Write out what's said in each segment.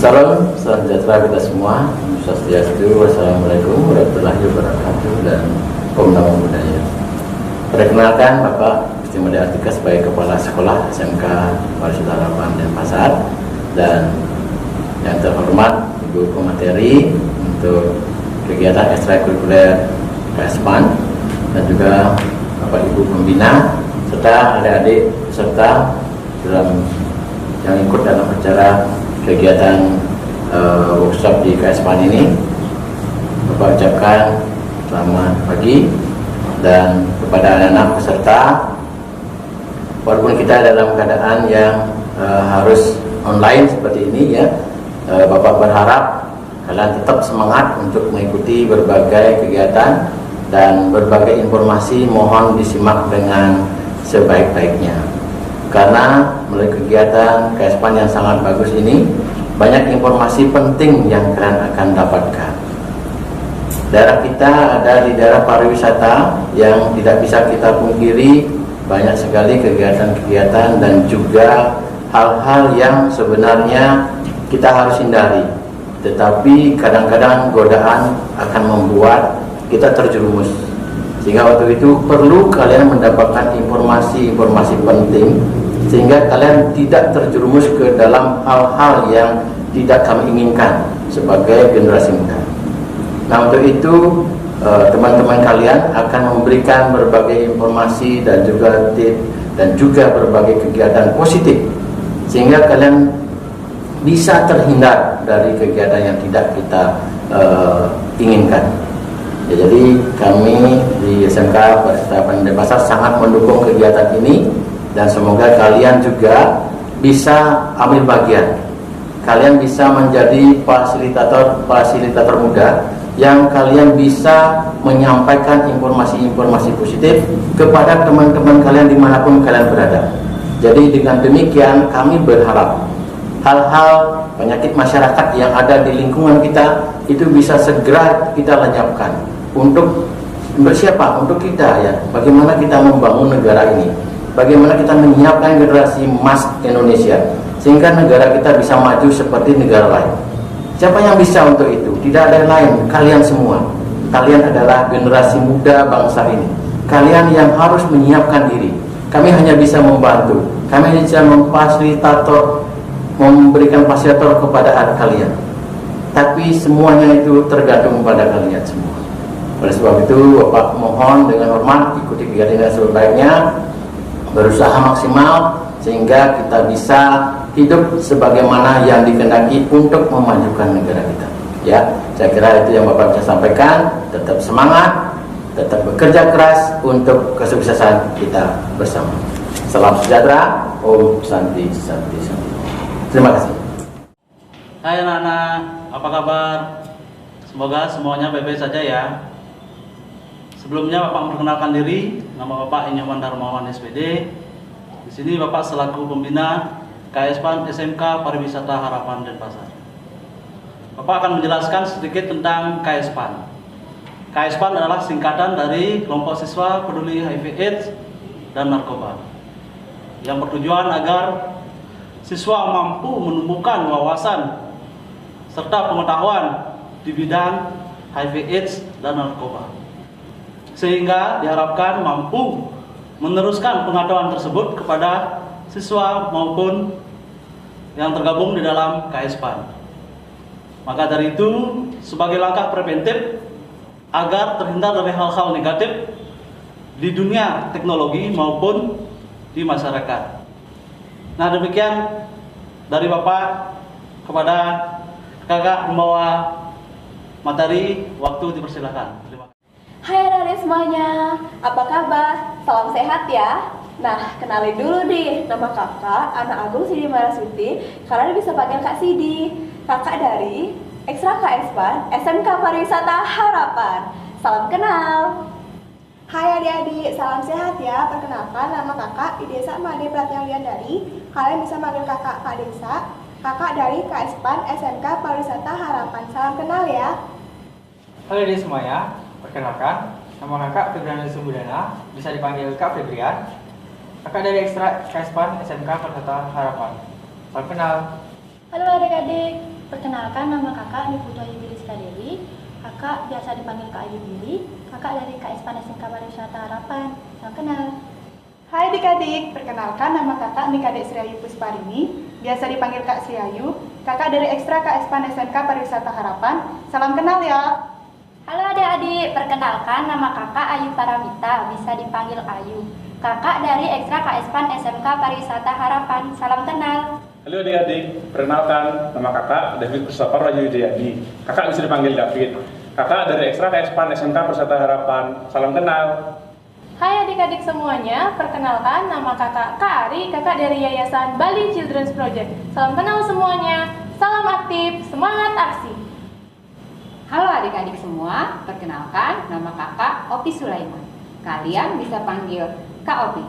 Salam sejahtera kita semua. Swastiastu. Wassalamualaikum warahmatullahi wabarakatuh dan Om Namo Buddhaya. Perkenalkan Bapak Istimadi Artika sebagai Kepala Sekolah SMK Parisata Harapan Denpasar, dan yang terhormat Ibu Pemateri untuk kegiatan ekstrakurikuler KSPAN, dan juga Bapak Ibu Pembina serta adik-adik peserta yang ikut dalam acara kegiatan workshop di KSPAN ini. Bapak ucapkan selamat pagi, dan kepada anak-anak peserta, walaupun kita dalam keadaan yang harus online seperti ini ya, Bapak berharap kalian tetap semangat untuk mengikuti berbagai kegiatan dan berbagai informasi mohon disimak dengan sebaik-baiknya. Karena melalui kegiatan KSPAN yang sangat bagus ini, banyak informasi penting yang kalian akan dapatkan. Daerah kita ada di daerah pariwisata yang tidak bisa kita pungkiri, banyak sekali kegiatan-kegiatan dan juga hal-hal yang sebenarnya kita harus hindari. Tetapi kadang-kadang godaan akan membuat kita terjerumus. Sehingga waktu itu perlu kalian mendapatkan informasi-informasi penting, sehingga kalian tidak terjerumus ke dalam hal-hal yang tidak kami inginkan sebagai generasi muda. Nah, untuk itu teman-teman kalian akan memberikan berbagai informasi dan juga tips dan juga berbagai kegiatan positif, sehingga kalian bisa terhindar dari kegiatan yang tidak kita inginkan. Ya, jadi kami di SMK Parisata Harapan Denpasar sangat mendukung kegiatan ini, dan semoga kalian juga bisa ambil bagian. Kalian bisa menjadi fasilitator muda yang kalian bisa menyampaikan informasi-informasi positif kepada teman-teman kalian dimanapun kalian berada. Jadi dengan demikian kami berharap hal-hal penyakit masyarakat yang ada di lingkungan kita itu bisa segera kita lenyapkan. Untuk siapa? Untuk kita ya. Bagaimana kita membangun negara ini? Bagaimana kita menyiapkan generasi emas Indonesia sehingga negara kita bisa maju seperti negara lain? Siapa yang bisa untuk itu? Tidak ada yang lain, kalian semua. Kalian adalah generasi muda bangsa ini. Kalian yang harus menyiapkan diri. Kami hanya bisa membantu. Kami hanya bisa memberikan fasilitator kepada anak kalian. Tapi semuanya itu tergantung pada kalian semua. Oleh sebab itu, Bapak mohon dengan hormat ikuti kegiatan dengan sebaik-baiknya, berusaha maksimal sehingga kita bisa hidup sebagaimana yang dikehendaki untuk memajukan negara kita. Ya, saya kira itu yang Bapak bisa sampaikan. Tetap semangat, tetap bekerja keras untuk kesuksesan kita bersama. Salam sejahtera, Om Santi Santi Santi. Terima kasih. Hai anak-anak, apa kabar? Semoga semuanya baik-baik saja ya. Sebelumnya Bapak memperkenalkan diri, nama Bapak Inyoman Darmawan SPD. Di sini Bapak selaku pembina KSPAN SMK Pariwisata Harapan Denpasar. Bapak akan menjelaskan sedikit tentang KSPAN. KSPAN adalah singkatan dari Kelompok Siswa Peduli HIV/AIDS dan Narkoba, yang bertujuan agar siswa mampu menumbuhkan wawasan serta pengetahuan di bidang HIV/AIDS dan narkoba, sehingga diharapkan mampu meneruskan pengetahuan tersebut kepada siswa maupun yang tergabung di dalam KSPAN. Maka dari itu, sebagai langkah preventif agar terhindar dari hal-hal negatif di dunia teknologi maupun di masyarakat. Nah, demikian dari Bapak kepada Kakak membawa materi, waktu dipersilakan. Terima kasih. Hai adik-adik semuanya, apa kabar? Salam sehat ya. Nah, kenalin dulu deh, nama kakak Ana Agung Sidi Marasuti. Kalian bisa panggil Kak Sidi. Kakak dari Ekstra KSPAN SMK Pariwisata Harapan. Salam kenal. Hai adik-adik, salam sehat ya. Perkenalkan, nama kakak Idesa Made Pratnya Liandari. Kalian bisa manggil kakak Kak Desa. Kakak dari KSPAN SMK Pariwisata Harapan. Salam kenal ya. Halo adik semuanya, perkenalkan, nama kakak Febriana Sumbudana, bisa dipanggil Kak Febrian. Kakak dari Ekstra KSPAN SMK Pariwisata Harapan. Salam kenal. Halo adik-adik, Perkenalkan, nama kakak Niputu Ayu Rizka Dewi. Kakak biasa dipanggil Kak Ayu Diri. Kakak dari KSPAN SMK Pariwisata Harapan. Salam kenal. Hai adik-adik, perkenalkan nama kakak Nikadek Sriayu Pusparini, biasa dipanggil Kak Sriayu. Kakak dari Ekstra KSPAN SMK Pariwisata Harapan. Salam kenal ya. Halo adik-adik, perkenalkan nama kakak Ayu Paramita, bisa dipanggil Ayu. Kakak dari Ekstra KSPAN SMK Pariwisata Harapan. Salam kenal. Halo adik-adik, perkenalkan nama kakak David Christopher Rayu Jayadi. Kakak bisa dipanggil David. Kakak dari Ekstra KSPAN SMK Pariwisata Harapan. Salam kenal. Hai adik-adik semuanya, perkenalkan nama kakak Kak Ari, kakak dari Yayasan Bali Children's Project. Salam kenal semuanya, salam aktif, semangat aksi. Halo adik-adik semua, perkenalkan nama kakak Opi Sulaiman. Kalian bisa panggil Kak Opi.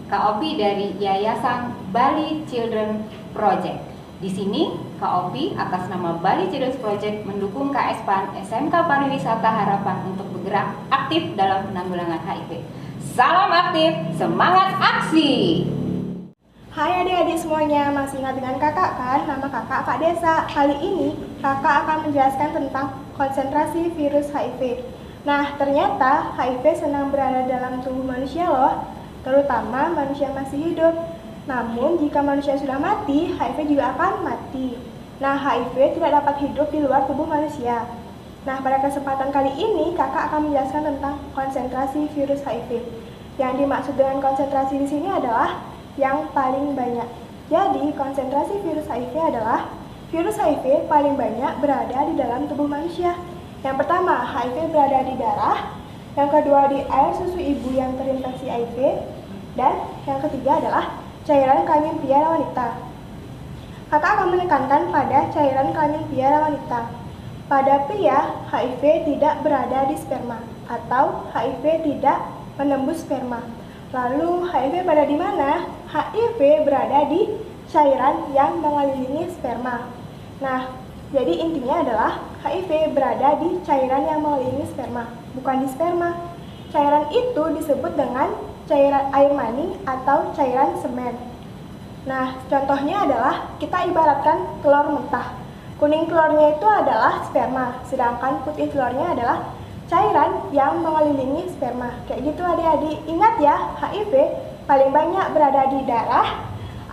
Kak Opi dari Yayasan Bali Children Project. Di sini Kak Opi atas nama Bali Children's Project mendukung KSPAN SMK Pariwisata Harapan untuk bergerak aktif dalam penanggulangan HIV. Salam aktif, semangat aksi! Hai adik-adik semuanya, masih ingat dengan kakak kan? Nama kakak Kak Desa. Kali ini kakak akan menjelaskan tentang konsentrasi virus HIV. Nah, ternyata HIV senang berada dalam tubuh manusia loh, terutama manusia masih hidup. Namun, jika manusia sudah mati, HIV juga akan mati. Nah, HIV tidak dapat hidup di luar tubuh manusia. Nah, pada kesempatan kali ini, kakak akan menjelaskan tentang konsentrasi virus HIV. Yang dimaksud dengan konsentrasi di sini adalah yang paling banyak. Jadi, konsentrasi virus HIV adalah virus HIV paling banyak berada di dalam tubuh manusia. Yang pertama, HIV berada di darah. Yang kedua, di air susu ibu yang terinfeksi HIV. Dan yang ketiga adalah cairan kelamin pria wanita. Kakak akan menekankan pada cairan kelamin pria wanita. Pada pria, HIV tidak berada di sperma atau HIV tidak menembus sperma. Lalu HIV berada di mana? HIV berada di cairan yang mengelilingi sperma. Nah, jadi intinya adalah HIV berada di cairan yang mengelilingi sperma, bukan di sperma. Cairan itu disebut dengan cairan air mani atau cairan semen. Nah, contohnya adalah kita ibaratkan telur mentah. Kuning telurnya itu adalah sperma, sedangkan putih telurnya adalah cairan yang mengelilingi sperma. Kayak gitu adik-adik. Ingat ya, HIV paling banyak berada di darah,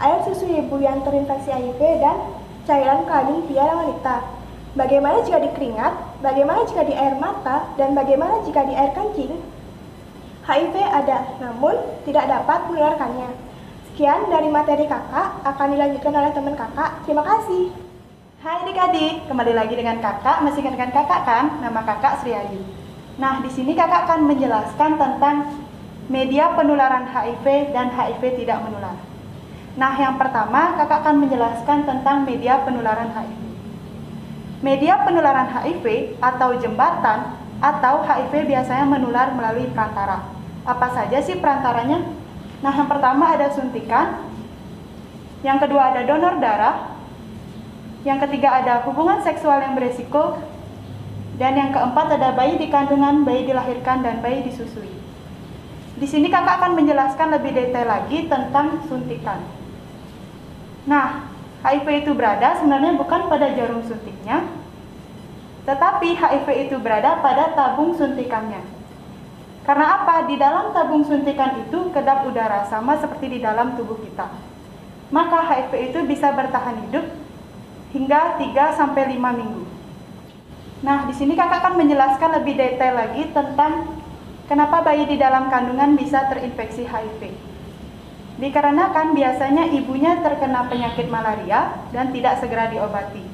air susu ibu yang terinfeksi HIV, dan cairan kelamin pria wanita. Bagaimana jika di keringat? Bagaimana jika di air mata? Dan bagaimana jika di air kencing? HIV ada, namun tidak dapat menularkannya. Sekian dari materi kakak, akan dilanjutkan oleh teman kakak. Terima kasih. Hai adik-adik, kembali lagi dengan kakak, masih ingat dengan kakak kan? Nama kakak Sriayu. Nah, di sini kakak akan menjelaskan tentang media penularan HIV dan HIV tidak menular. Nah, yang pertama kakak akan menjelaskan tentang media penularan HIV. Media penularan HIV atau jembatan atau HIV biasanya menular melalui perantara. Apa saja sih perantaranya? Nah, yang pertama ada suntikan, yang kedua ada donor darah, yang ketiga ada hubungan seksual yang beresiko, dan yang keempat ada bayi di kandungan, bayi dilahirkan, dan bayi disusui. Di sini kakak akan menjelaskan lebih detail lagi tentang suntikan. Nah, HIV itu berada sebenarnya bukan pada jarum suntiknya, tetapi HIV itu berada pada tabung suntikannya. Karena apa? Di dalam tabung suntikan itu kedap udara sama seperti di dalam tubuh kita. Maka HIV itu bisa bertahan hidup hingga 3-5 minggu. Nah, di sini kakak akan menjelaskan lebih detail lagi tentang kenapa bayi di dalam kandungan bisa terinfeksi HIV. Dikarenakan biasanya ibunya terkena penyakit malaria dan tidak segera diobati.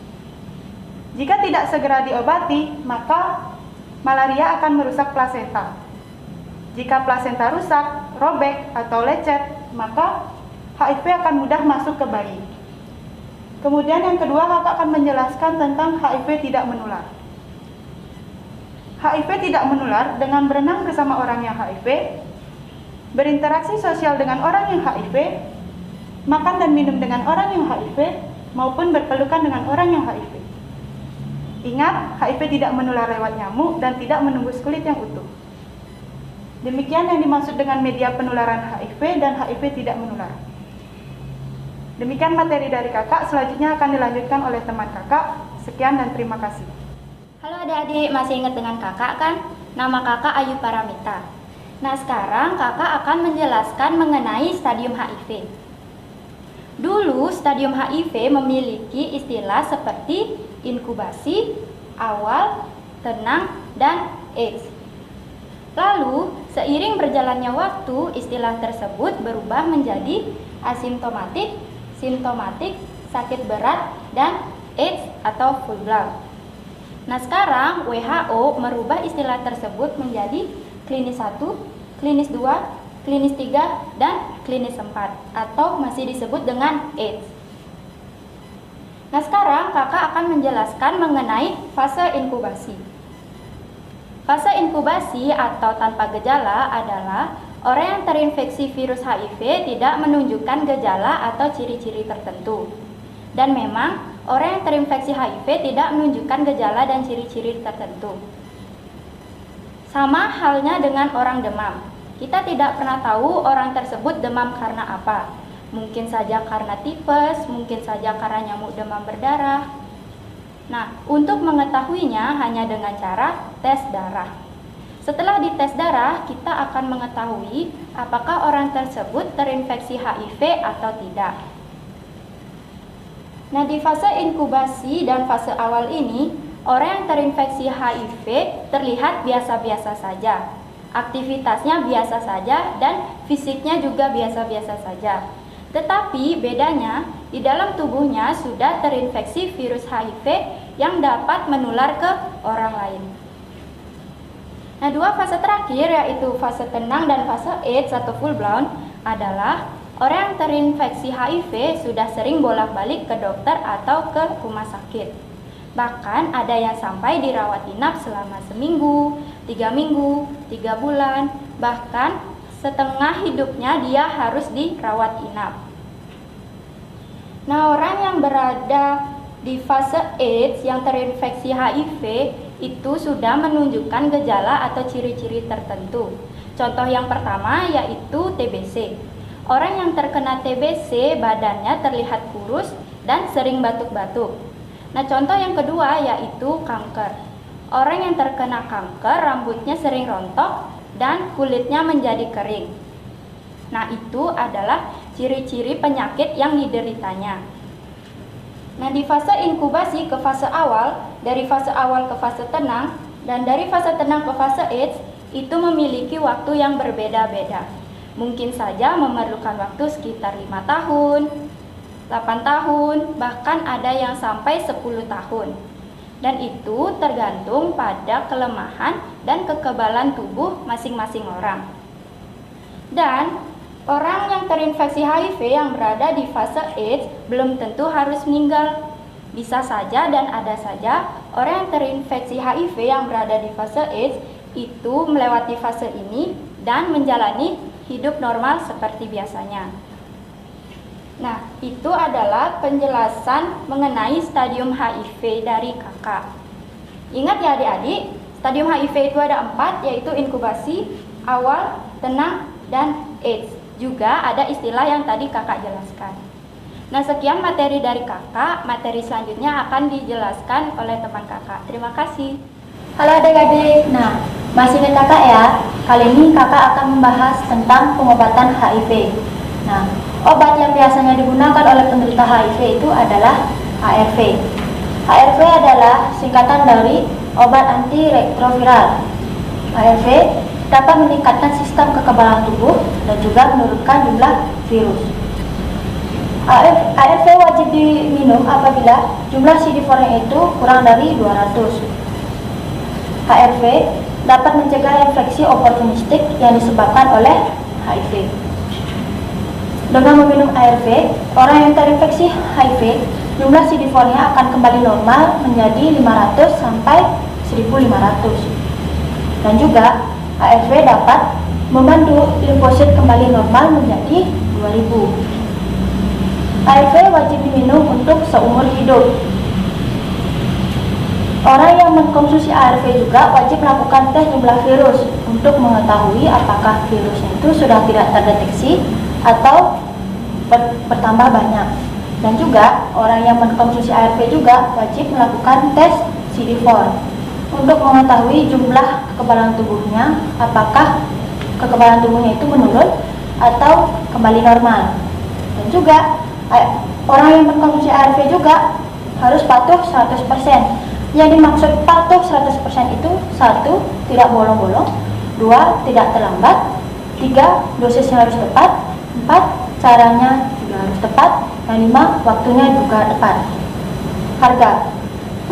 Jika tidak segera diobati, maka malaria akan merusak plasenta. Jika plasenta rusak, robek, atau lecet, maka HIV akan mudah masuk ke bayi. Kemudian yang kedua, kakak akan menjelaskan tentang HIV tidak menular. HIV tidak menular dengan berenang bersama orang yang HIV, berinteraksi sosial dengan orang yang HIV, makan dan minum dengan orang yang HIV, maupun berpelukan dengan orang yang HIV. Ingat, HIV tidak menular lewat nyamuk dan tidak menembus kulit yang utuh. Demikian yang dimaksud dengan media penularan HIV dan HIV tidak menular. Demikian materi dari kakak, selanjutnya akan dilanjutkan oleh teman kakak. Sekian dan terima kasih. Halo adik-adik, masih ingat dengan kakak kan? Nama kakak Ayu Paramita. Nah sekarang kakak akan menjelaskan mengenai stadium HIV. Dulu stadium HIV memiliki istilah seperti inkubasi, awal, tenang, dan AIDS. Lalu seiring berjalannya waktu, istilah tersebut berubah menjadi asimptomatik, simptomatik, sakit berat, dan AIDS atau full blown. Nah sekarang WHO merubah istilah tersebut menjadi klinis 1, klinis 2, klinis 3, dan klinis 4 atau masih disebut dengan AIDS. Nah sekarang kakak akan menjelaskan mengenai fase inkubasi. Fase inkubasi atau tanpa gejala adalah orang yang terinfeksi virus HIV tidak menunjukkan gejala atau ciri-ciri tertentu. Dan memang orang yang terinfeksi HIV tidak menunjukkan gejala dan ciri-ciri tertentu. Sama halnya dengan orang demam. Kita tidak pernah tahu orang tersebut demam karena apa. Mungkin saja karena tipes, mungkin saja karena nyamuk demam berdarah. Nah, untuk mengetahuinya hanya dengan cara tes darah. Setelah dites darah, kita akan mengetahui apakah orang tersebut terinfeksi HIV atau tidak. Nah, di fase inkubasi dan fase awal ini, orang yang terinfeksi HIV terlihat biasa-biasa saja. Aktivitasnya biasa saja dan fisiknya juga biasa-biasa saja. Tetapi bedanya, di dalam tubuhnya sudah terinfeksi virus HIV yang dapat menular ke orang lain. Nah, dua fase terakhir yaitu fase tenang dan fase AIDS atau full blown adalah orang yang terinfeksi HIV sudah sering bolak-balik ke dokter atau ke rumah sakit. Bahkan ada yang sampai dirawat inap selama seminggu, 3 minggu, 3 bulan, bahkan setengah hidupnya dia harus dirawat inap. Nah, orang yang berada di fase AIDS yang terinfeksi HIV itu sudah menunjukkan gejala atau ciri-ciri tertentu. Contoh yang pertama yaitu TBC. Orang yang terkena TBC badannya terlihat kurus dan sering batuk-batuk. Nah, contoh yang kedua yaitu kanker. Orang yang terkena kanker rambutnya sering rontok dan kulitnya menjadi kering. Nah, itu adalah ciri-ciri penyakit yang dideritanya. Nah, di fase inkubasi ke fase awal, dari fase awal ke fase tenang, dan dari fase tenang ke fase AIDS, itu memiliki waktu yang berbeda-beda. Mungkin saja memerlukan waktu sekitar 5 tahun, 8 tahun, bahkan ada yang sampai 10 tahun. Dan itu tergantung pada kelemahan dan kekebalan tubuh masing-masing orang. Dan orang yang terinfeksi HIV yang berada di fase AIDS belum tentu harus meninggal. Bisa saja dan ada saja orang yang terinfeksi HIV yang berada di fase AIDS itu melewati fase ini dan menjalani hidup normal seperti biasanya. Nah, itu adalah penjelasan mengenai stadium HIV dari kakak. Ingat ya adik-adik, stadium HIV itu ada 4, yaitu inkubasi, awal, tenang, dan AIDS. Juga ada istilah yang tadi kakak jelaskan. Nah, sekian materi dari kakak. Materi selanjutnya akan dijelaskan oleh teman kakak. Terima kasih. Halo adik-adik. Nah, masih ingat kakak ya? Kali ini kakak akan membahas tentang pengobatan HIV. Nah, obat yang biasanya digunakan oleh penderita HIV itu adalah ARV. ARV adalah singkatan dari obat antiretroviral. ARV dapat meningkatkan sistem kekebalan tubuh dan juga menurunkan jumlah virus. ARV wajib diminum apabila jumlah CD4-nya itu kurang dari 200. ARV dapat mencegah infeksi oportunistik yang disebabkan oleh HIV. Dengan meminum ARV, orang yang terinfeksi HIV, jumlah CD4-nya akan kembali normal menjadi 500 sampai 1500. Dan juga ARV dapat membantu limfosit kembali normal menjadi 2000. ARV wajib diminum untuk seumur hidup. Orang yang mengkonsumsi ARV juga wajib melakukan tes jumlah virus untuk mengetahui apakah virusnya itu sudah tidak terdeteksi atau bertambah banyak. Dan juga orang yang mengkonsumsi ARV juga wajib melakukan tes CD4 untuk mengetahui jumlah kekebalan tubuhnya, apakah kekebalan tubuhnya itu menurun atau kembali normal. Dan juga orang yang mengkonsumsi ARV juga harus patuh 100%. Yang dimaksud patuh 100% itu 1. Tidak bolong-bolong, 2. Tidak terlambat, 3. Dosisnya harus tepat, 4. Caranya juga harus tepat, dan 5. Waktunya juga tepat. Harga.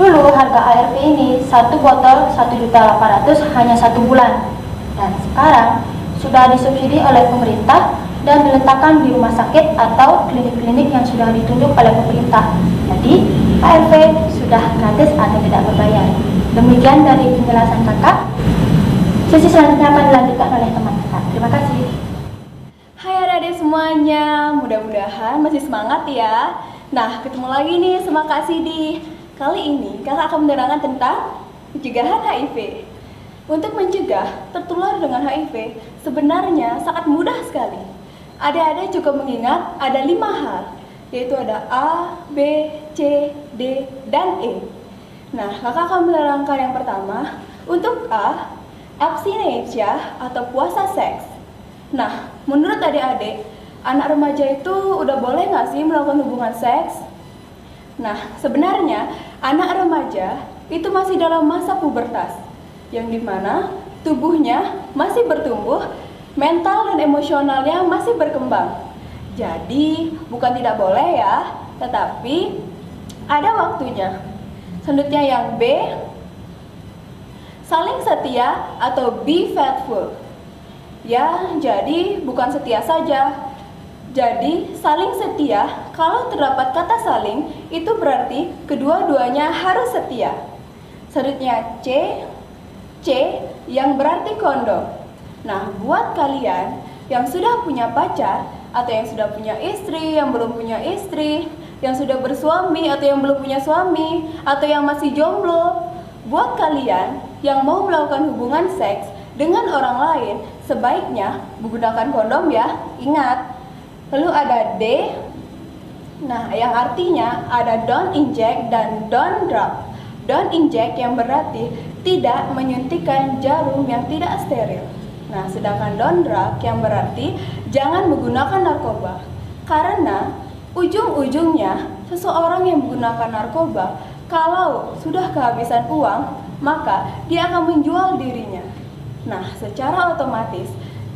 Dulu harga ARV ini 1 botol 1.800.000 hanya 1 bulan. Dan sekarang sudah disubsidi oleh pemerintah dan diletakkan di rumah sakit atau klinik-klinik yang sudah ditunjuk oleh pemerintah. Jadi ARV sudah gratis atau tidak berbayar. Demikian dari penjelasan kakak. Sesi selanjutnya akan dilanjutkan oleh teman kakak. Terima kasih. Hai adik-adik semuanya, mudah-mudahan masih semangat ya. Nah, ketemu lagi nih sama Kak Sidi. Kali ini kakak akan menerangkan tentang pencegahan HIV. Untuk mencegah tertular dengan HIV sebenarnya sangat mudah sekali. Adik-adik cukup mengingat ada 5 hal, yaitu ada A, B, C, D, dan E. Nah, kakak akan menerangkan yang pertama. Untuk A, abstinensia atau puasa seks. Nah, menurut adik-adik, anak remaja itu udah boleh nggak sih melakukan hubungan seks? Nah, sebenarnya anak remaja itu masih dalam masa pubertas, yang dimana tubuhnya masih bertumbuh, mental dan emosionalnya masih berkembang. Jadi, bukan tidak boleh ya, tetapi ada waktunya. Selanjutnya yang B, saling setia atau be faithful. Ya, jadi bukan setia saja. Jadi, saling setia, kalau terdapat kata saling, itu berarti kedua-duanya harus setia. Selanjutnya C yang berarti kondom. Nah, buat kalian yang sudah punya pacar, atau yang sudah punya istri, yang belum punya istri, yang sudah bersuami atau yang belum punya suami, atau yang masih jomblo, buat kalian yang mau melakukan hubungan seks dengan orang lain, sebaiknya menggunakan kondom ya, ingat. Lalu ada D, nah yang artinya ada don't inject dan don't drop. Don't inject yang berarti tidak menyuntikkan jarum yang tidak steril. Nah, sedangkan don't drop yang berarti jangan menggunakan narkoba. Karena ujung-ujungnya seseorang yang menggunakan narkoba, kalau sudah kehabisan uang, maka dia akan menjual dirinya. Nah, secara otomatis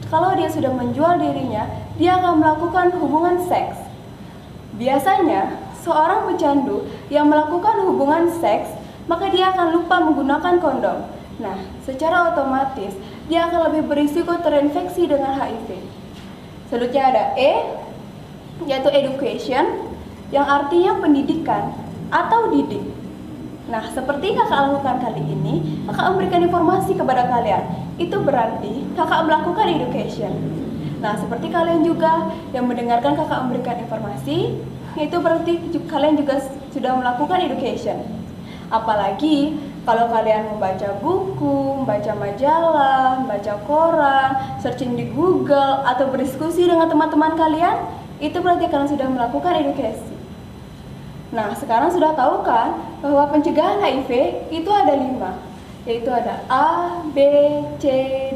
kalau dia sudah menjual dirinya, dia akan melakukan hubungan seks. Biasanya, seorang pecandu yang melakukan hubungan seks, maka dia akan lupa menggunakan kondom. Nah, secara otomatis, dia akan lebih berisiko terinfeksi dengan HIV. Selanjutnya ada E, yaitu education, yang artinya pendidikan atau didik. Nah, seperti kakak lakukan kali ini, kakak memberikan informasi kepada kalian. Itu berarti kakak melakukan education. Nah, seperti kalian juga yang mendengarkan kakak memberikan informasi, itu berarti kalian juga sudah melakukan education. Apalagi kalau kalian membaca buku, membaca majalah, membaca koran, searching di Google, atau berdiskusi dengan teman-teman kalian, itu berarti kalian sudah melakukan edukasi. Nah, sekarang sudah tahu kan bahwa pencegahan HIV itu ada 5, yaitu ada A, B, C,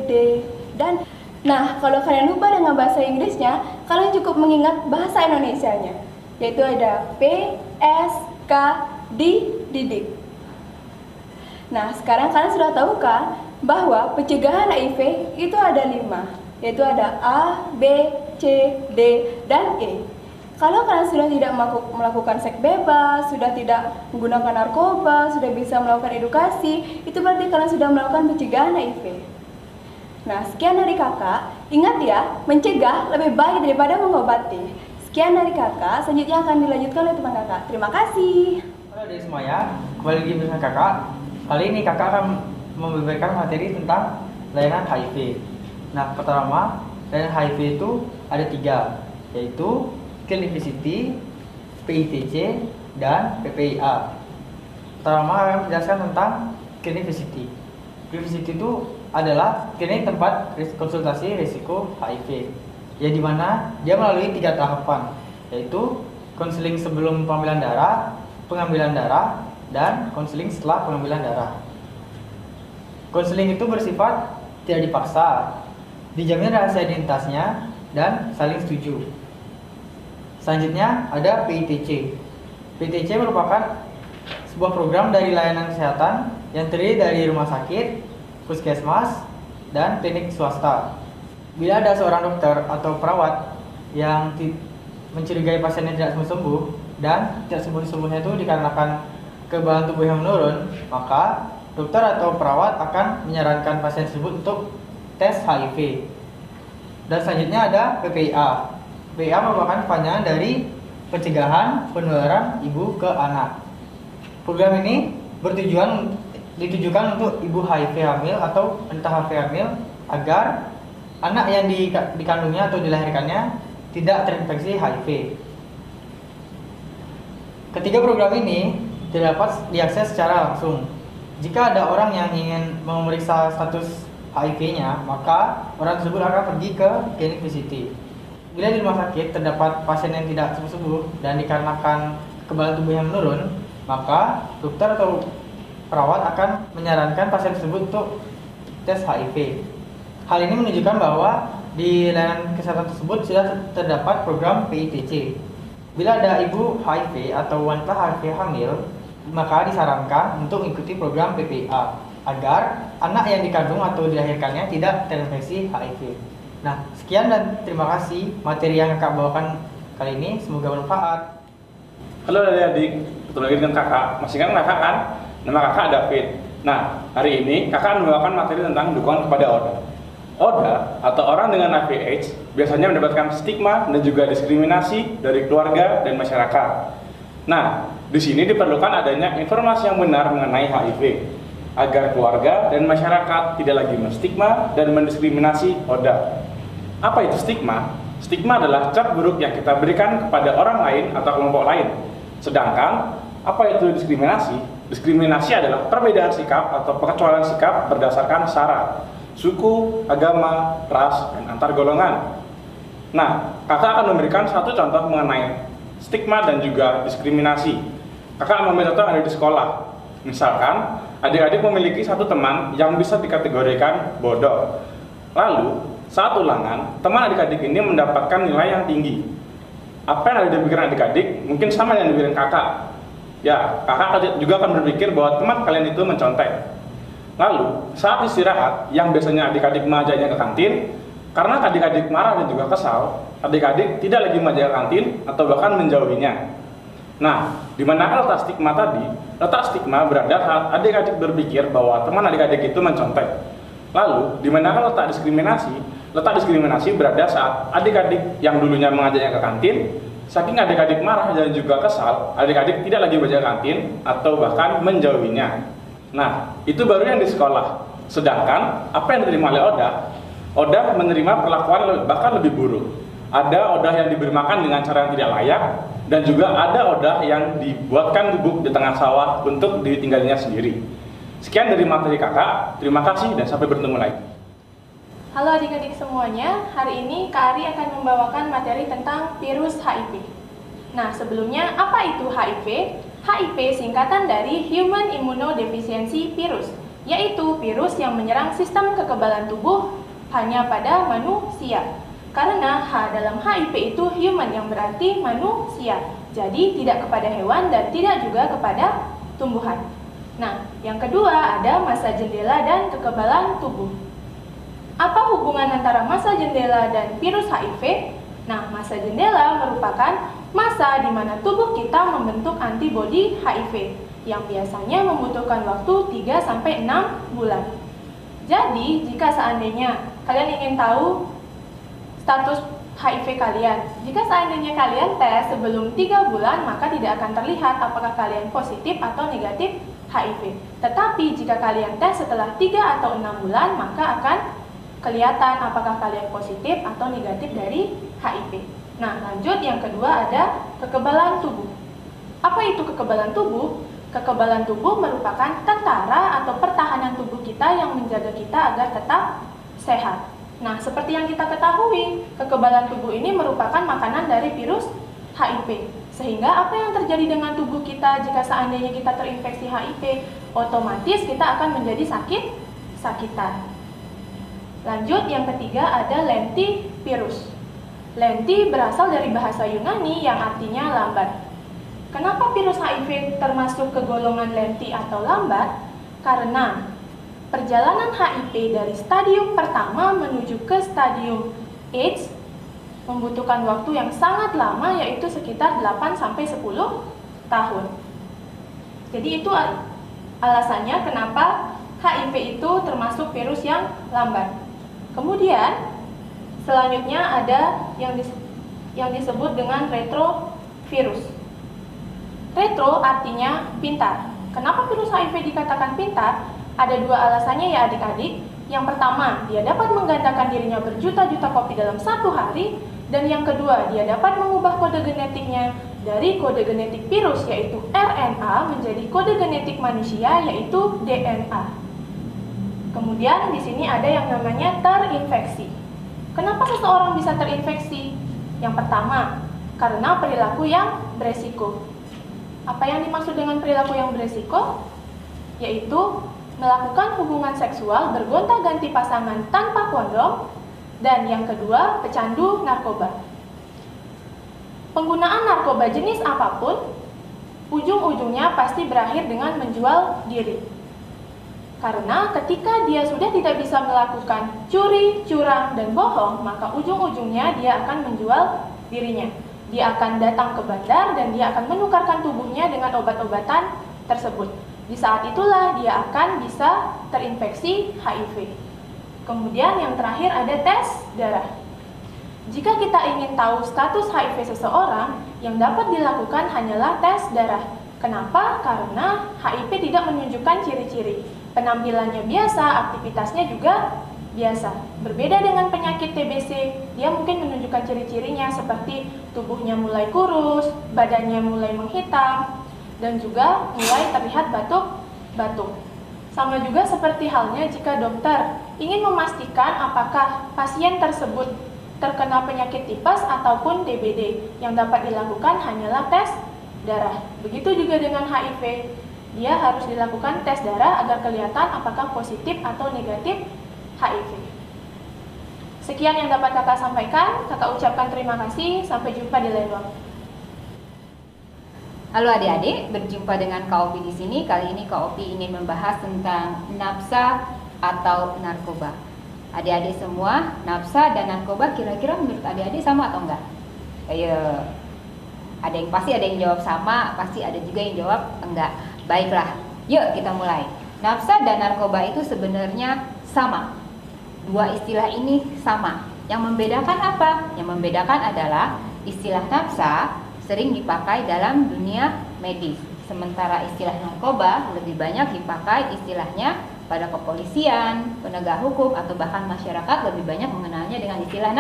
D, dan nah, kalau kalian lupa dengan bahasa Inggrisnya, kalian cukup mengingat bahasa Indonesianya, yaitu ada P, S, K, D, didik. Nah, sekarang kalian sudah tahu kan bahwa pencegahan HIV itu ada 5, yaitu ada A, B, C, D, dan E. Kalau kalian sudah tidak melakukan seks bebas, sudah tidak menggunakan narkoba, sudah bisa melakukan edukasi, itu berarti kalian sudah melakukan pencegahan HIV. Nah, sekian dari kakak. Ingat ya, mencegah lebih baik daripada mengobati. Sekian dari kakak, selanjutnya akan dilanjutkan oleh teman kakak. Terima kasih. Halo adik semuanya, kembali lagi bersama kakak. Kali ini kakak akan memberikan materi tentang layanan HIV. Nah, pertama, layanan HIV itu ada 3, yaitu Clinic Visiti, PITC, dan PPIA. Pertama, akan menjelaskan tentang Clinic Visiti. Clinic Visiti itu adalah klinik tempat konsultasi risiko HIV, ya dimana dia melalui 3 tahapan, yaitu konseling sebelum pengambilan darah, dan konseling setelah pengambilan darah. Konseling itu bersifat tidak dipaksa, dijamin rahasia identitasnya, dan saling setuju. Selanjutnya ada PITC. PITC merupakan sebuah program dari layanan kesehatan yang terdiri dari rumah sakit, puskesmas, dan klinik swasta. Bila ada seorang dokter atau perawat yang mencurigai pasiennya tidak sembuh-sembuh dan tidak sembuh-sembuhnya itu dikarenakan kekebalan tubuh yang menurun, maka dokter atau perawat akan menyarankan pasien tersebut untuk tes HIV. Dan selanjutnya ada PPIA. PPIA merupakan kepanjangan dari pencegahan penularan ibu ke anak. Program ini ditujukan untuk ibu HIV hamil atau entah HIV hamil agar anak yang dikandungnya atau dilahirkannya tidak terinfeksi HIV. Ketiga program ini dapat diakses secara langsung. Jika ada orang yang ingin memeriksa status HIV-nya, maka orang tersebut akan pergi ke klinik VCT. Bila di rumah sakit terdapat pasien yang tidak sembuh-sembuh dan dikarenakan kekebalan tubuh yang menurun, maka dokter atau perawat akan menyarankan pasien tersebut untuk tes HIV. Hal ini menunjukkan bahwa di layanan kesehatan tersebut sudah terdapat program PITC. Bila ada ibu HIV atau wanita HIV hamil, maka disarankan untuk mengikuti program PPIA agar anak yang dikandung atau dilahirkannya tidak terinfeksi HIV. Nah, sekian dan terima kasih materi yang kakak bawakan kali ini, semoga bermanfaat. Halo adik-adik, ketemu lagi dengan kakak. Masih kan kakak kan? Nama kakak David. Nah, hari ini kakak membawakan materi tentang dukungan kepada ODA. ODA atau orang dengan HIV/AIDS biasanya mendapatkan stigma dan juga diskriminasi dari keluarga dan masyarakat. Nah, di sini diperlukan adanya informasi yang benar mengenai HIV agar keluarga dan masyarakat tidak lagi menstigma dan mendiskriminasi ODA. Apa itu stigma? Stigma adalah cap buruk yang kita berikan kepada orang lain atau kelompok lain. Sedangkan apa itu diskriminasi? Diskriminasi adalah perbedaan sikap atau pengecualian sikap berdasarkan sara, suku, agama, ras, dan antar golongan. Nah, kakak akan memberikan satu contoh mengenai stigma dan juga diskriminasi. Kakak mengambil contoh yang ada di sekolah. Misalkan, adik-adik memiliki satu teman yang bisa dikategorikan bodoh. Lalu, saat ulangan, teman adik-adik ini mendapatkan nilai yang tinggi. Apa yang ada di pikiran adik-adik mungkin sama yang di pikiran kakak. Ya, kakak juga akan berpikir bahwa teman kalian itu mencontek. Lalu, saat istirahat, yang biasanya adik-adik mengajaknya ke kantin, karena adik-adik marah dan juga kesal, adik-adik tidak lagi mengajak ke kantin atau bahkan menjauhinya. Nah, di mana letak stigma tadi? Letak stigma berada saat adik-adik berpikir bahwa teman adik-adik itu mencontek. Lalu, di mana letak diskriminasi? Letak diskriminasi berada saat adik-adik yang dulunya mengajaknya ke kantin, saking adik-adik marah dan juga kesal, adik-adik tidak lagi mengajak ke kantin atau bahkan menjauhinya. Nah, itu baru yang di sekolah. Sedangkan, apa yang diterima oleh ODA? ODA menerima perlakuan bahkan lebih buruk. Ada ODA yang diberi makan dengan cara yang tidak layak, dan juga ada ODA yang dibuatkan gubuk di tengah sawah untuk ditinggalinya sendiri. Sekian dari materi kakak, terima kasih dan sampai bertemu lagi. Halo adik-adik semuanya, hari ini Kak Ari akan membawakan materi tentang virus HIV. Nah, sebelumnya apa itu HIV? HIV singkatan dari Human Immunodeficiency Virus, yaitu virus yang menyerang sistem kekebalan tubuh hanya pada manusia. Karena H dalam HIV itu human yang berarti manusia, jadi tidak kepada hewan dan tidak juga kepada tumbuhan. Nah, yang kedua ada masa jendela dan kekebalan tubuh. Apa hubungan antara masa jendela dan virus HIV? Nah, masa jendela merupakan masa di mana tubuh kita membentuk antibodi HIV yang biasanya membutuhkan waktu 3-6 bulan. Jadi, jika seandainya kalian ingin tahu status HIV kalian, jika seandainya kalian tes sebelum 3 bulan, maka tidak akan terlihat apakah kalian positif atau negatif HIV. Tetapi jika kalian tes setelah 3 atau 6 bulan, maka akan kelihatan apakah kalian positif atau negatif dari HIV. Nah, lanjut yang kedua ada kekebalan tubuh. Apa itu kekebalan tubuh? Kekebalan tubuh merupakan tentara atau pertahanan tubuh kita yang menjaga kita agar tetap sehat. Nah, seperti yang kita ketahui, kekebalan tubuh ini merupakan makanan dari virus HIV. Sehingga apa yang terjadi dengan tubuh kita jika seandainya kita terinfeksi HIV? Otomatis kita akan menjadi sakitan. Lanjut, yang ketiga ada lentivirus. Lenti berasal dari bahasa Yunani yang artinya lambat. Kenapa virus HIV termasuk ke golongan lenti atau lambat? Karena perjalanan HIV dari stadium pertama menuju ke stadium AIDS membutuhkan waktu yang sangat lama, yaitu sekitar 8-10 tahun. Jadi itu alasannya kenapa HIV itu termasuk virus yang lambat. Kemudian selanjutnya ada yang disebut dengan retrovirus. Retro artinya pintar. Kenapa virus HIV dikatakan pintar? Ada dua alasannya ya adik-adik. Yang pertama, dia dapat menggandakan dirinya berjuta-juta kopi dalam satu hari. Dan yang kedua, dia dapat mengubah kode genetiknya dari kode genetik virus yaitu RNA menjadi kode genetik manusia yaitu DNA. Kemudian di sini ada yang namanya terinfeksi. Kenapa seseorang bisa terinfeksi? Yang pertama, karena perilaku yang beresiko. Apa yang dimaksud dengan perilaku yang beresiko? Yaitu melakukan hubungan seksual bergonta-ganti pasangan tanpa kondom. Dan yang kedua, pecandu narkoba. Penggunaan narkoba jenis apapun, ujung-ujungnya pasti berakhir dengan menjual diri. Karena ketika dia sudah tidak bisa melakukan curi, curang, dan bohong, maka ujung-ujungnya dia akan menjual dirinya. Dia akan datang ke bandar dan dia akan menukarkan tubuhnya dengan obat-obatan tersebut. Di saat itulah dia akan bisa terinfeksi HIV. Kemudian yang terakhir ada tes darah. Jika kita ingin tahu status HIV seseorang, yang dapat dilakukan hanyalah tes darah. Kenapa? Karena HIV tidak menunjukkan ciri-ciri. Penampilannya biasa, aktivitasnya juga biasa. Berbeda dengan penyakit TBC, dia mungkin menunjukkan ciri-cirinya seperti tubuhnya mulai kurus, badannya mulai menghitam, dan juga mulai terlihat batuk-batuk. Sama juga seperti halnya jika dokter ingin memastikan apakah pasien tersebut terkena penyakit tipes ataupun DBD, yang dapat dilakukan hanyalah tes darah. Begitu juga dengan HIV, dia harus dilakukan tes darah agar kelihatan apakah positif atau negatif HIV. Sekian yang dapat kakak sampaikan, kakak ucapkan terima kasih, sampai jumpa di lain waktu. Halo adik-adik, berjumpa dengan Kak Opi di sini. Kali ini Kak Opi ingin membahas tentang nafsa atau narkoba. Adik-adik semua, nafsa dan narkoba kira-kira menurut adik-adik sama atau enggak? Ayo, ada yang pasti ada yang jawab sama, pasti ada juga yang jawab enggak. Baiklah, yuk kita mulai. Nafsa dan narkoba itu sebenarnya sama. Dua istilah ini sama. Yang membedakan apa? Yang membedakan adalah istilah nafsa sering dipakai dalam dunia medis, sementara istilah narkoba lebih banyak dipakai istilahnya pada kepolisian, penegak hukum, atau bahkan masyarakat lebih banyak mengenalnya dengan istilah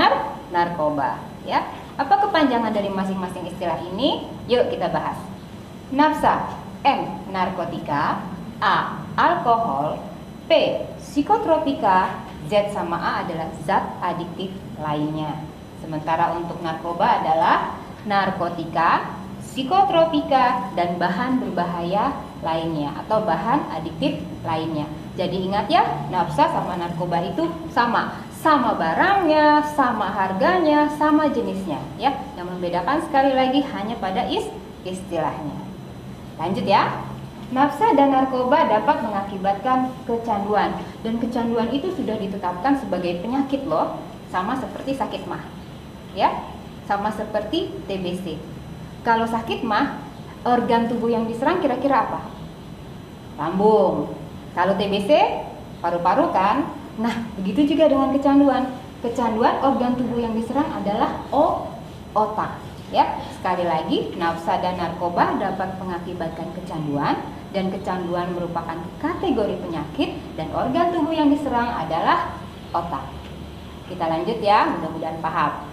narkoba. Ya, apa kepanjangan dari masing-masing istilah ini? Yuk kita bahas. Nafsa, N. Narkotika, A. Alkohol, P. Psikotropika, Z sama A adalah zat adiktif lainnya. Sementara untuk narkoba adalah narkotika, psikotropika, dan bahan berbahaya lainnya atau bahan adiktif lainnya. Jadi ingat ya, nafsa sama narkoba itu sama barangnya, sama harganya, sama jenisnya ya. Yang membedakan sekali lagi hanya pada istilahnya. Lanjut ya. Nafsa dan narkoba dapat mengakibatkan kecanduan, dan kecanduan itu sudah ditetapkan sebagai penyakit loh, sama seperti sakit mah. Ya. Sama seperti TBC. Kalau sakit mah, organ tubuh yang diserang kira-kira apa? Lambung. Kalau TBC, paru-paru kan? Nah, begitu juga dengan kecanduan. Kecanduan organ tubuh yang diserang adalah otak. Ya, sekali lagi, nafsa dan narkoba dapat mengakibatkan kecanduan, dan kecanduan merupakan kategori penyakit, dan organ tubuh yang diserang adalah otak. Kita lanjut ya, mudah-mudahan paham.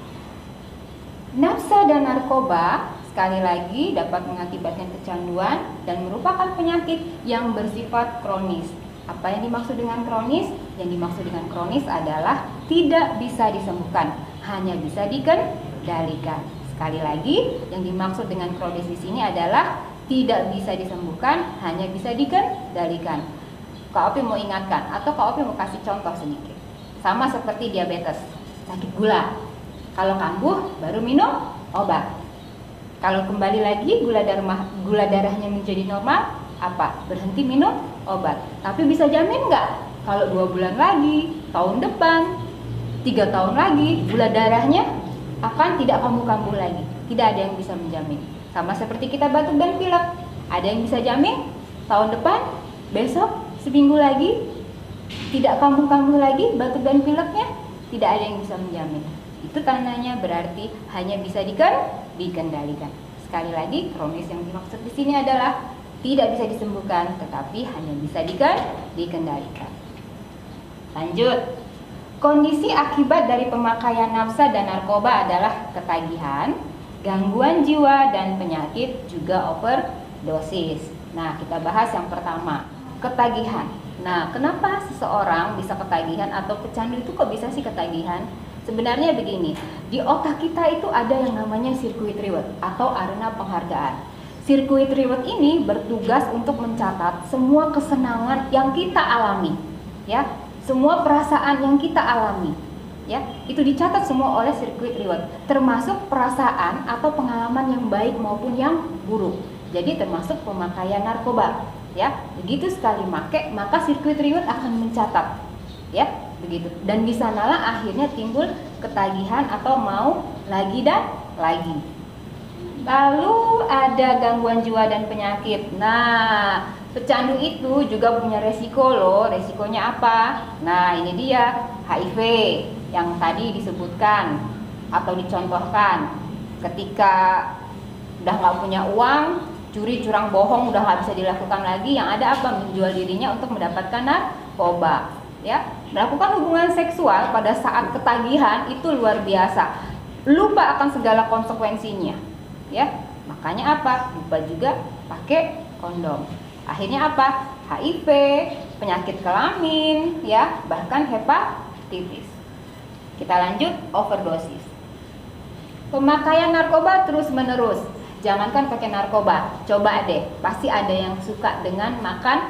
Nafsa dan narkoba sekali lagi dapat mengakibatkan kecanduan dan merupakan penyakit yang bersifat kronis. Apa yang dimaksud dengan kronis? Yang dimaksud dengan kronis adalah tidak bisa disembuhkan, hanya bisa dikendalikan. Sekali lagi, yang dimaksud dengan kronis di sini adalah tidak bisa disembuhkan, hanya bisa dikendalikan. Kak Opi mau ingatkan atau Kak Opi mau kasih contoh sedikit. Sama seperti diabetes, sakit gula. Kalau kambuh baru minum obat. Kalau kembali lagi gula darahnya menjadi normal, apa? Berhenti minum obat. Tapi bisa jamin nggak? Kalau 2 bulan lagi, tahun depan, 3 tahun lagi, gula darahnya akan tidak kambuh-kambuh lagi. Tidak ada yang bisa menjamin. Sama seperti kita batuk dan pilek. Ada yang bisa jamin tahun depan, besok, seminggu lagi tidak kambuh-kambuh lagi batuk dan pileknya? Tidak ada yang bisa menjamin. Itu tandanya berarti hanya bisa dikendalikan. Sekali lagi, kronis yang dimaksud di sini adalah tidak bisa disembuhkan, tetapi hanya bisa dikendalikan. Lanjut. Kondisi akibat dari pemakaian nafsa dan narkoba adalah ketagihan, gangguan jiwa, dan penyakit, juga overdosis. Nah, kita bahas yang pertama, ketagihan. Nah, kenapa seseorang bisa ketagihan atau pecandu itu kok bisa sih ketagihan? Sebenarnya begini, di otak kita itu ada yang namanya sirkuit reward atau arena penghargaan. Sirkuit reward ini bertugas untuk mencatat semua kesenangan yang kita alami, ya, semua perasaan yang kita alami, ya, itu dicatat semua oleh sirkuit reward, termasuk perasaan atau pengalaman yang baik maupun yang buruk. Jadi termasuk pemakaian narkoba, ya. Begitu sekali make, maka sirkuit reward akan mencatat, ya, begitu. Dan di sanalah akhirnya timbul ketagihan atau mau lagi dan lagi. Lalu ada gangguan jiwa dan penyakit. Nah, pecandu itu juga punya resiko loh. Resikonya apa? Nah, ini dia, HIV yang tadi disebutkan atau dicontohkan. Ketika udah nggak punya uang, curi, curang, bohong udah nggak bisa dilakukan lagi. Yang ada apa? Menjual dirinya untuk mendapatkan narkoba. Ya, melakukan hubungan seksual pada saat ketagihan itu luar biasa. Lupa akan segala konsekuensinya. Ya, makanya apa? Lupa juga pakai kondom. Akhirnya apa? HIV, penyakit kelamin, ya, bahkan hepatitis. Kita lanjut, overdosis. Pemakaian narkoba terus menerus. Jangankan pakai narkoba, coba deh, pasti ada yang suka dengan makan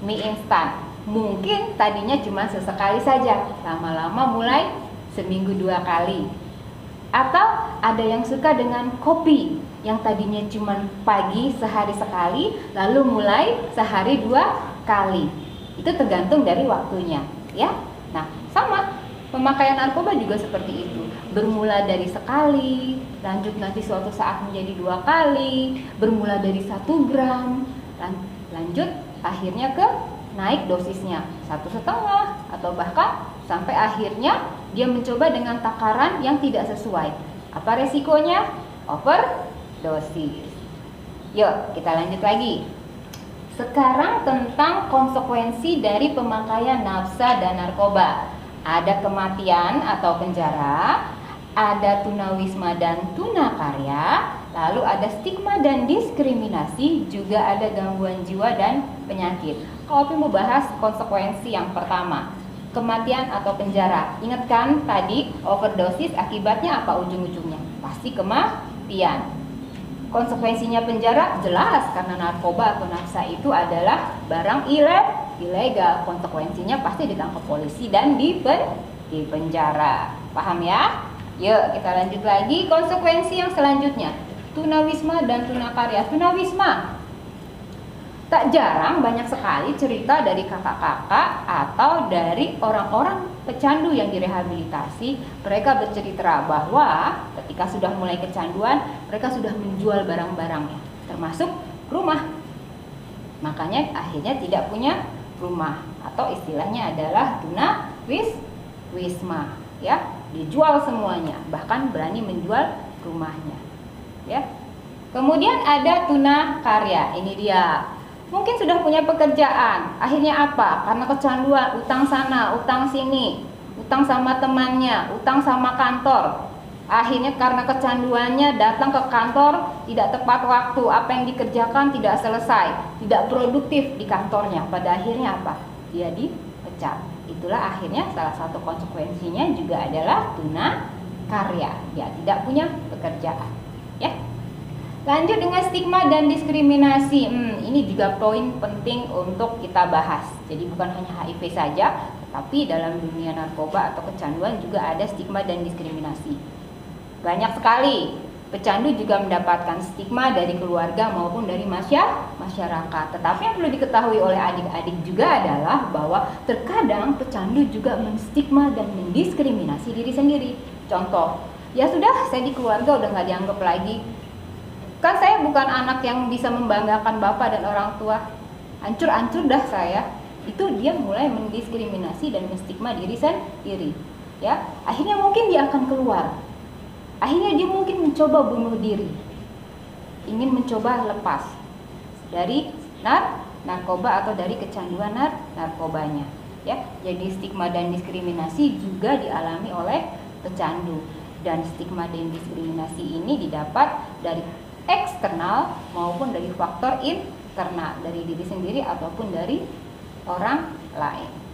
mie instan. Mungkin tadinya cuma sesekali saja, lama-lama mulai seminggu 2 kali. Atau ada yang suka dengan kopi yang tadinya cuma pagi sehari sekali, lalu mulai sehari 2 kali. Itu tergantung dari waktunya, ya. Nah, sama pemakaian narkoba juga seperti itu. Bermula dari sekali, lanjut nanti suatu saat menjadi 2 kali, bermula dari 1 gram, lanjut akhirnya ke naik dosisnya 1,5 atau bahkan sampai akhirnya dia mencoba dengan takaran yang tidak sesuai. Apa resikonya? Overdosis. Yuk, kita lanjut lagi. Sekarang tentang konsekuensi dari pemakaian nafsa dan narkoba. Ada kematian atau penjara, ada tunawisma dan tunakarya, lalu ada stigma dan diskriminasi, juga ada gangguan jiwa dan penyakit. Kalau Opi mau bahas konsekuensi yang pertama, kematian atau penjara. Ingat kan tadi overdosis akibatnya apa ujung-ujungnya? Pasti kematian. Konsekuensinya penjara jelas karena narkoba atau nafsa itu adalah barang ilegal. Konsekuensinya pasti ditangkap polisi dan dipenjara. Paham ya? Yuk kita lanjut lagi konsekuensi yang selanjutnya. Tunawisma dan tunakarya. Tunawisma, tak jarang banyak sekali cerita dari kakak-kakak atau dari orang-orang pecandu yang direhabilitasi. Mereka bercerita bahwa ketika sudah mulai kecanduan, mereka sudah menjual barang-barangnya, termasuk rumah. Makanya akhirnya tidak punya rumah, atau istilahnya adalah tunawisma, ya, dijual semuanya, bahkan berani menjual rumahnya, ya. Kemudian ada tunakarya. Ini dia. Mungkin sudah punya pekerjaan, akhirnya apa? Karena kecanduan, utang sana, utang sini, utang sama temannya, utang sama kantor. Akhirnya karena kecanduannya datang ke kantor tidak tepat waktu, apa yang dikerjakan tidak selesai, tidak produktif di kantornya. Pada akhirnya apa? Dia dipecat. Itulah akhirnya salah satu konsekuensinya juga adalah karya, dia tidak punya pekerjaan. Ya. Lanjut dengan stigma dan diskriminasi. Ini juga poin penting untuk kita bahas. Jadi bukan hanya HIV saja, tetapi dalam dunia narkoba atau kecanduan juga ada stigma dan diskriminasi. Banyak sekali pecandu juga mendapatkan stigma dari keluarga maupun dari masyarakat. Tetapi yang perlu diketahui oleh adik-adik juga adalah bahwa terkadang pecandu juga menstigma dan mendiskriminasi diri sendiri. Contoh, ya sudah, saya di keluarga udah nggak dianggap lagi. Kan saya bukan anak yang bisa membanggakan bapak dan orang tua. Hancur-hancur dah saya. Itu dia mulai mendiskriminasi dan menstigma diri sendiri. Ya, akhirnya mungkin dia akan keluar. Akhirnya dia mungkin mencoba bunuh diri, ingin mencoba lepas dari narkoba atau dari kecanduan narkobanya. Ya, jadi stigma dan diskriminasi juga dialami oleh pecandu, dan stigma dan diskriminasi ini didapat dari eksternal maupun dari faktor internal, dari diri sendiri ataupun dari orang lain.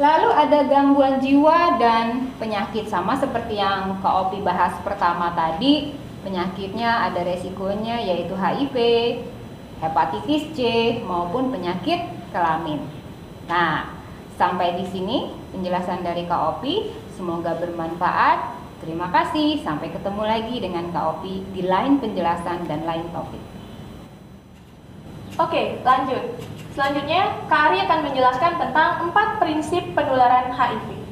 Lalu ada gangguan jiwa dan penyakit, sama seperti yang Kak Opi bahas pertama tadi. Penyakitnya ada resikonya yaitu HIV, hepatitis C maupun penyakit kelamin. Nah, sampai di sini penjelasan dari Kak Opi, semoga bermanfaat. Terima kasih, sampai ketemu lagi dengan Kak Opi di lain penjelasan dan lain topik. Oke, lanjut. Selanjutnya, Kak Ari akan menjelaskan tentang 4 prinsip penularan HIV.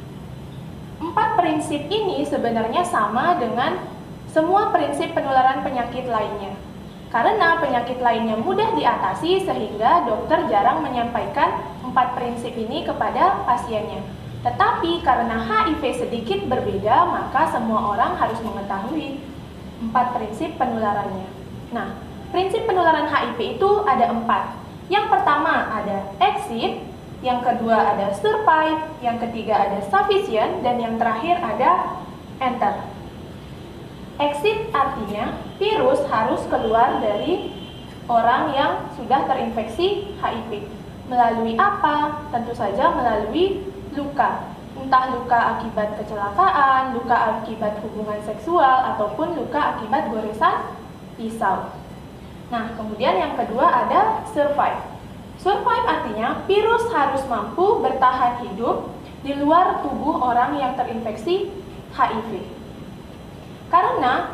4 prinsip ini sebenarnya sama dengan semua prinsip penularan penyakit lainnya. Karena penyakit lainnya mudah diatasi sehingga dokter jarang menyampaikan 4 prinsip ini kepada pasiennya. Tetapi karena HIV sedikit berbeda, maka semua orang harus mengetahui 4 prinsip penularannya. Nah, prinsip penularan HIV itu ada 4. Yang pertama ada exit, yang kedua ada survive, yang ketiga ada sufficient, dan yang terakhir ada enter. Exit artinya virus harus keluar dari orang yang sudah terinfeksi HIV. Melalui apa? Tentu saja melalui luka. Entah luka akibat kecelakaan, luka akibat hubungan seksual, ataupun luka akibat goresan pisau. Nah, kemudian yang kedua ada survive. Survive artinya virus harus mampu bertahan hidup di luar tubuh orang yang terinfeksi HIV. Karena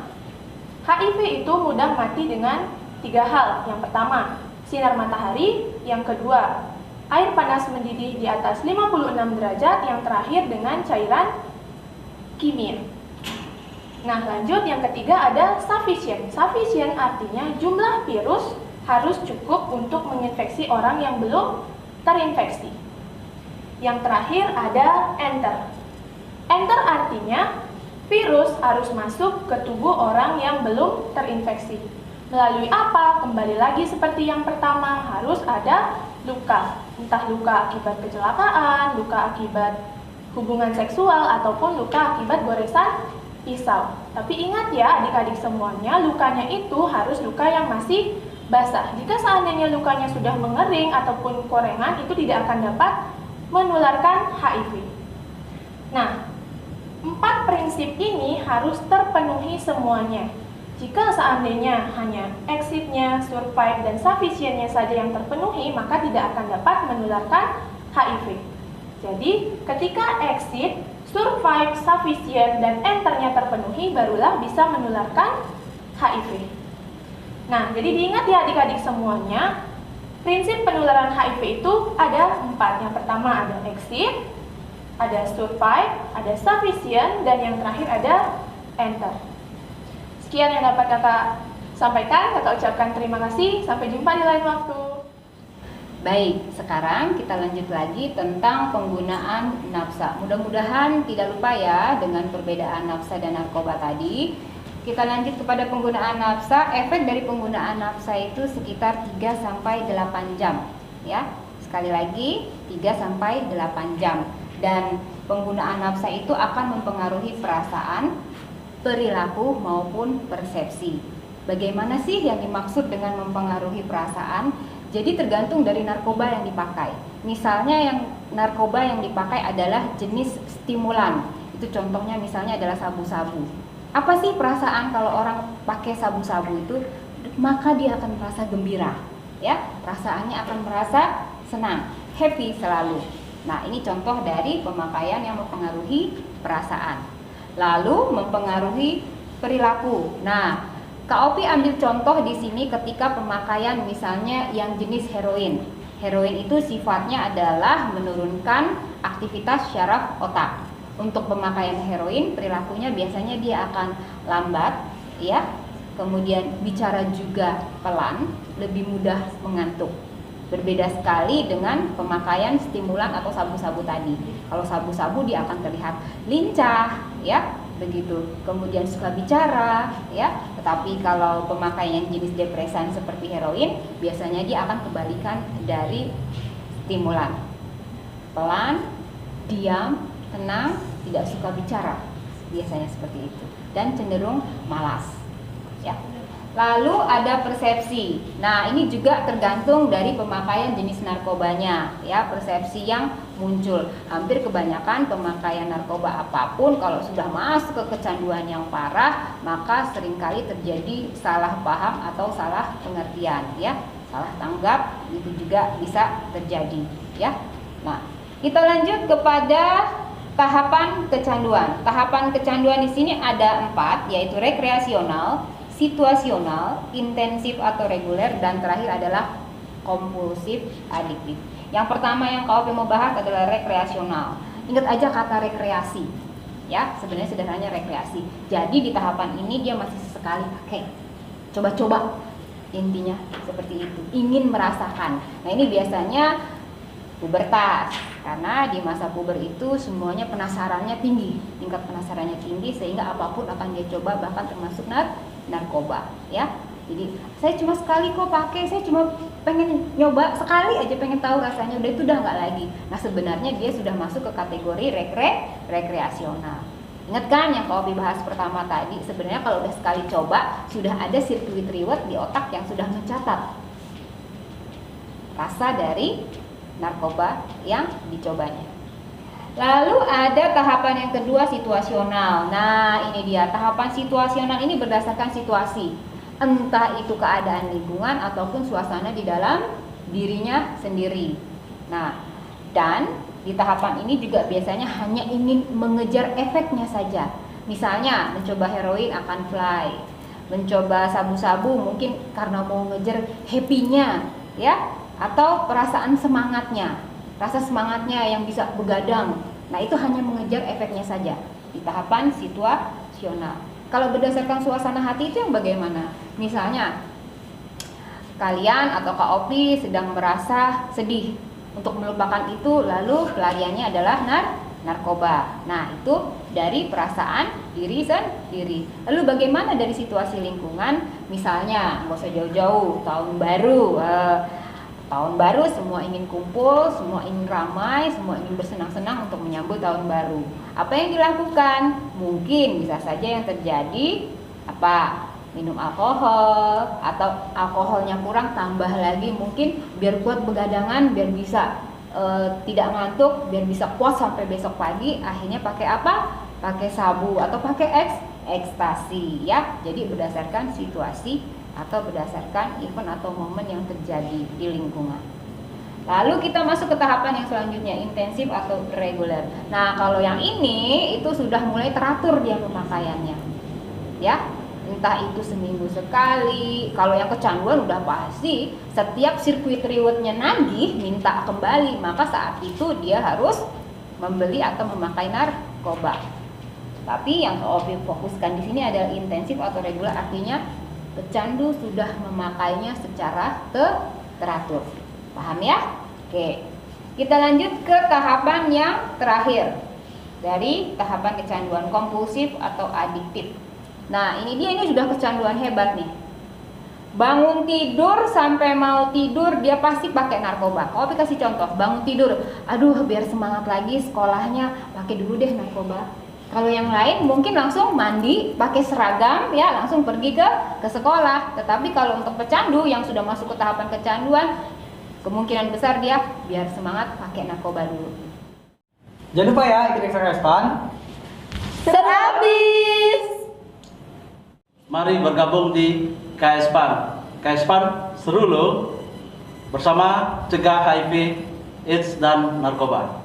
HIV itu mudah mati dengan 3 hal. Yang pertama, sinar matahari. Yang kedua, air panas mendidih di atas 56 derajat. Yang terakhir dengan cairan kimia. Nah, lanjut, yang ketiga ada sufficient. Sufficient artinya jumlah virus harus cukup untuk menginfeksi orang yang belum terinfeksi. Yang terakhir ada enter. Enter artinya virus harus masuk ke tubuh orang yang belum terinfeksi. Melalui apa? Kembali lagi seperti yang pertama, harus ada luka. Entah luka akibat kecelakaan, luka akibat hubungan seksual, ataupun luka akibat goresan pisau. Tapi ingat ya adik-adik semuanya, lukanya itu harus luka yang masih basah. Jika seandainya lukanya sudah mengering ataupun korengan, itu tidak akan dapat menularkan HIV. Nah, 4 prinsip ini harus terpenuhi semuanya. Jika seandainya hanya exitnya, survive, dan sufficientnya saja yang terpenuhi, maka tidak akan dapat menularkan HIV. Jadi, ketika exit, survive, sufficient, dan enternya terpenuhi, barulah bisa menularkan HIV. Nah, jadi diingat ya adik-adik semuanya, prinsip penularan HIV itu ada 4. Yang pertama ada exit, ada survive, ada sufficient, dan yang terakhir ada enter. Sekian yang dapat kakak sampaikan, kakak ucapkan terima kasih, sampai jumpa di lain waktu. Baik, sekarang kita lanjut lagi tentang penggunaan nafsa. Mudah-mudahan tidak lupa ya dengan perbedaan nafsa dan narkoba tadi. Kita lanjut kepada penggunaan nafsa. Efek dari penggunaan nafsa itu sekitar 3-8 jam ya. Sekali lagi 3-8 jam. Dan penggunaan nafsa itu akan mempengaruhi perasaan, perilaku maupun persepsi. Bagaimana sih yang dimaksud dengan mempengaruhi perasaan? Jadi tergantung dari narkoba yang dipakai. Misalnya yang narkoba yang dipakai adalah jenis stimulan. Itu Itu contohnya misalnya adalah sabu-sabu. Apa sih perasaan kalau orang pakai sabu-sabu itu? Maka dia akan merasa gembira, ya. Perasaannya akan merasa senang, happy selalu. Nah, ini contoh dari pemakaian yang mempengaruhi perasaan. Lalu mempengaruhi perilaku. Nah, Kak Opi ambil contoh di sini ketika pemakaian misalnya yang jenis heroin. Heroin itu sifatnya adalah menurunkan aktivitas syaraf otak. Untuk pemakaian heroin, perilakunya biasanya dia akan lambat, ya. Kemudian bicara juga pelan, lebih mudah mengantuk. Berbeda sekali dengan pemakaian stimulan atau sabu-sabu tadi. Kalau sabu-sabu dia akan terlihat lincah, ya, begitu. Kemudian suka bicara, ya. Tetapi kalau pemakaian jenis depresan seperti heroin, biasanya dia akan kebalikan dari stimulan. Pelan, diam, tenang, tidak suka bicara, biasanya seperti itu, dan cenderung malas, ya. Lalu ada persepsi. Nah, ini juga tergantung dari pemakaian jenis narkobanya, ya. Persepsi yang muncul. Hampir kebanyakan pemakaian narkoba apapun kalau sudah masuk ke kecanduan yang parah, maka seringkali terjadi salah paham atau salah pengertian, ya. Salah tanggap itu juga bisa terjadi, ya. Nah, kita lanjut kepada tahapan kecanduan. Tahapan kecanduan di sini ada 4, yaitu rekreasional, situasional, intensif atau reguler, dan terakhir adalah kompulsif adiktif. Yang pertama yang Kak Opi mau bahas adalah rekreasional. Ingat aja kata rekreasi, ya, sebenarnya sederhananya rekreasi. Jadi di tahapan ini dia masih sesekali pakai, coba-coba, intinya seperti itu, ingin merasakan. Nah, ini biasanya pubertas, karena di masa puber itu semuanya penasarannya tinggi, tingkat penasarannya tinggi, sehingga apapun akan dia coba, bahkan termasuk narkoba, ya. Jadi saya cuma sekali kok pakai, saya cuma pengen nyoba sekali aja, pengen tahu rasanya, udah itu udah nggak lagi. Nah, sebenarnya dia sudah masuk ke kategori rekreasional. Ingat kan yang Kak Opi bahas pertama tadi, sebenarnya kalau udah sekali coba sudah ada sirkuit reward di otak yang sudah mencatat rasa dari narkoba yang dicobanya. Lalu ada tahapan yang kedua, situasional. Nah, ini dia, tahapan situasional ini berdasarkan situasi, entah itu keadaan lingkungan ataupun suasana di dalam dirinya sendiri. Nah, dan di tahapan ini juga biasanya hanya ingin mengejar efeknya saja. Misalnya mencoba heroin akan fly, mencoba sabu-sabu mungkin karena mau ngejar happy-nya, ya, atau perasaan semangatnya, rasa semangatnya yang bisa begadang. Nah, itu hanya mengejar efeknya saja di tahapan situasional. Kalau berdasarkan suasana hati itu yang bagaimana? Misalnya kalian atau Kak Opi sedang merasa sedih, untuk melupakan itu lalu pelariannya adalah narkoba. Nah, itu dari perasaan diri sendiri. Lalu bagaimana dari situasi lingkungan? Misalnya nggak usah jauh-jauh, tahun baru semua ingin kumpul, semua ingin ramai, semua ingin bersenang-senang untuk menyambut tahun baru. Apa yang dilakukan? Mungkin bisa saja yang terjadi apa? Minum alkohol, atau alkoholnya kurang tambah lagi mungkin biar kuat begadangan, biar bisa tidak ngantuk, biar bisa kuat sampai besok pagi. Akhirnya pakai apa? Pakai sabu atau pakai ekstasi, ya. Jadi berdasarkan situasi atau berdasarkan event atau momen yang terjadi di lingkungan. Lalu kita masuk ke tahapan yang selanjutnya, intensif atau reguler. Nah, kalau yang ini itu sudah mulai teratur dia pemakaiannya, ya. Entah itu seminggu sekali. Kalau yang kecanduan udah pasti setiap sirkuit rewardnya nagih, minta kembali, maka saat itu dia harus membeli atau memakai narkoba. Tapi yang Opi fokuskan di sini adalah intensif atau reguler, artinya pecandu sudah memakainya secara teratur. Paham ya? Oke. Kita lanjut ke tahapan yang terakhir dari tahapan kecanduan, kompulsif atau adiktif. Nah, ini sudah kecanduan hebat nih. Bangun tidur sampai mau tidur dia pasti pakai narkoba. Kalau Opi kasih contoh, bangun tidur, aduh biar semangat lagi sekolahnya, pakai dulu deh narkoba. Kalau yang lain mungkin langsung mandi, pakai seragam, ya, langsung pergi ke sekolah. Tetapi kalau untuk pecandu yang sudah masuk ke tahapan kecanduan, kemungkinan besar dia biar semangat pakai narkoba dulu. Jangan lupa ya ikuti Extra Respan. Habis. Mari bergabung di KSPAN. KSPAN seru loh. Bersama cegah HIV, AIDS dan narkoba.